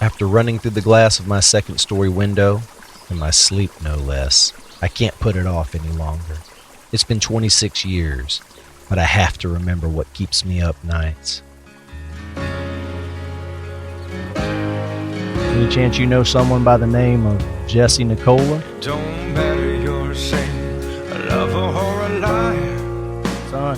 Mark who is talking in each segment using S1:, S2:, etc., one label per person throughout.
S1: After running through the glass of my second-story window, in my sleep no less, I can't put it off any longer. It's been 26 years, but I have to remember what keeps me up nights. Any chance you know someone by the name of Jesse Nicola?
S2: Don't matter you're saying a lover or a liar.
S1: Son,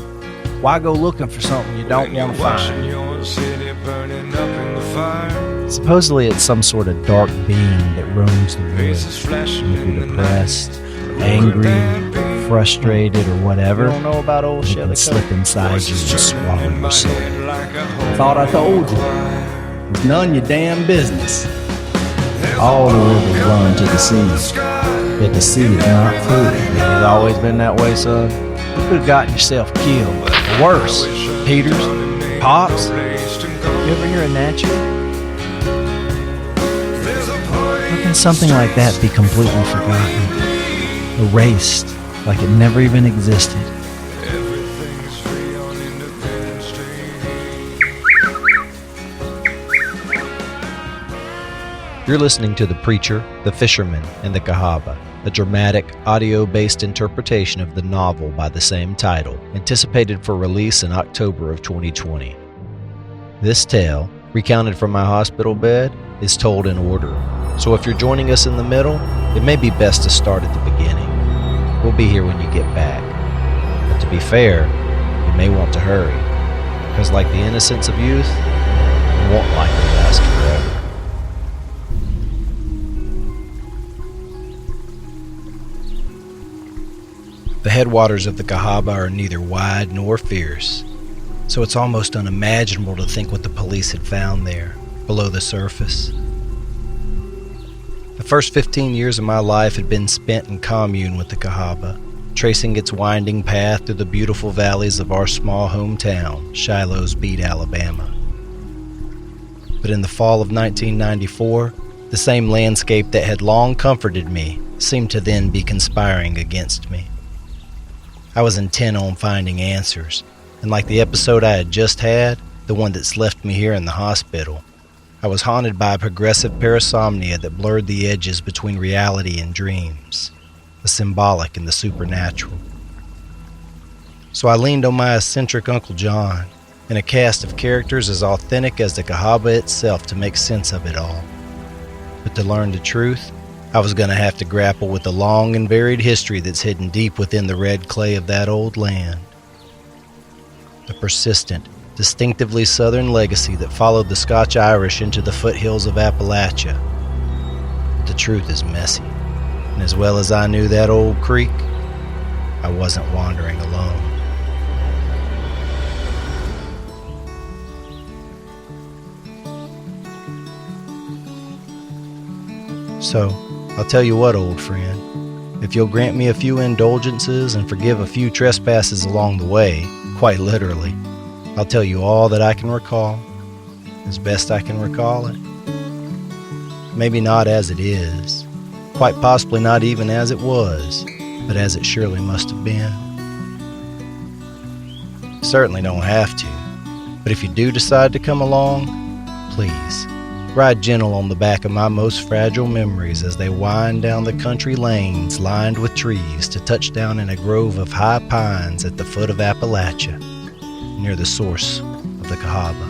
S1: why go looking for something you don't want to find?
S2: Your city burning up in the fire.
S1: Supposedly it's some sort of dark being that roams the woods. If you're depressed, angry, frustrated, or whatever, you don't know about old Shilo, can slip inside you and swallow your soul.
S3: Thought I told you. It's none your damn business.
S1: All the rivers run to the sea, yet the sea is not free. It's always been that way, son. You could have gotten yourself killed. Or worse, Peters, Pops. You ever hear a natural? How can something like that be completely forgotten? Erased, like it never even existed? You're listening to The Preacher, The Fisherman, and The Cahaba, a dramatic, audio-based interpretation of the novel by the same title, anticipated for release in October of 2020. This tale, recounted from my hospital bed, is told in order, so if you're joining us in the middle, it may be best to start at the beginning. We'll be here when you get back. But to be fair, you may want to hurry, because like the innocence of youth, it won't likely last forever. The headwaters of the Cahaba are neither wide nor fierce, so it's almost unimaginable to think what the police had found there, below the surface. The first 15 years of my life had been spent in commune with the Cahaba, tracing its winding path through the beautiful valleys of our small hometown, Shilo's Beat, Alabama. But in the fall of 1994, the same landscape that had long comforted me seemed to then be conspiring against me. I was intent on finding answers, and like the episode I had just had, the one that's left me here in the hospital, I was haunted by a progressive parasomnia that blurred the edges between reality and dreams, the symbolic and the supernatural. So I leaned on my eccentric Uncle John and a cast of characters as authentic as the Cahaba itself to make sense of it all. But to learn the truth, I was going to have to grapple with the long and varied history that's hidden deep within the red clay of that old land. The persistent, distinctively Southern legacy that followed the Scotch-Irish into the foothills of Appalachia. But the truth is messy, and as well as I knew that old creek, I wasn't wandering alone. So, I'll tell you what, old friend, if you'll grant me a few indulgences and forgive a few trespasses along the way, quite literally, I'll tell you all that I can recall, as best I can recall it. Maybe not as it is, quite possibly not even as it was, but as it surely must have been. You certainly don't have to, but if you do decide to come along, please, ride gentle on the back of my most fragile memories as they wind down the country lanes lined with trees to touch down in a grove of high pines at the foot of Appalachia, near the source of the Cahaba.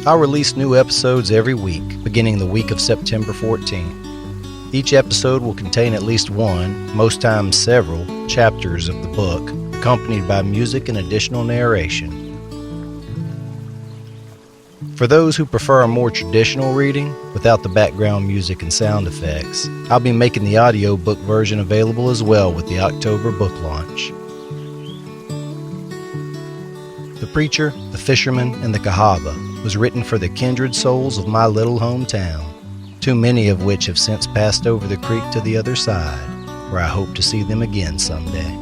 S1: I'll release new episodes every week, beginning the week of September 14th. Each episode will contain at least one, most times several, chapters of the book, accompanied by music and additional narration. For those who prefer a more traditional reading, without the background music and sound effects, I'll be making the audiobook version available as well with the October book launch. The Preacher, The Fisherman, and The Cahaba was written for the kindred souls of my little hometown, too many of which have since passed over the creek to the other side, where I hope to see them again someday.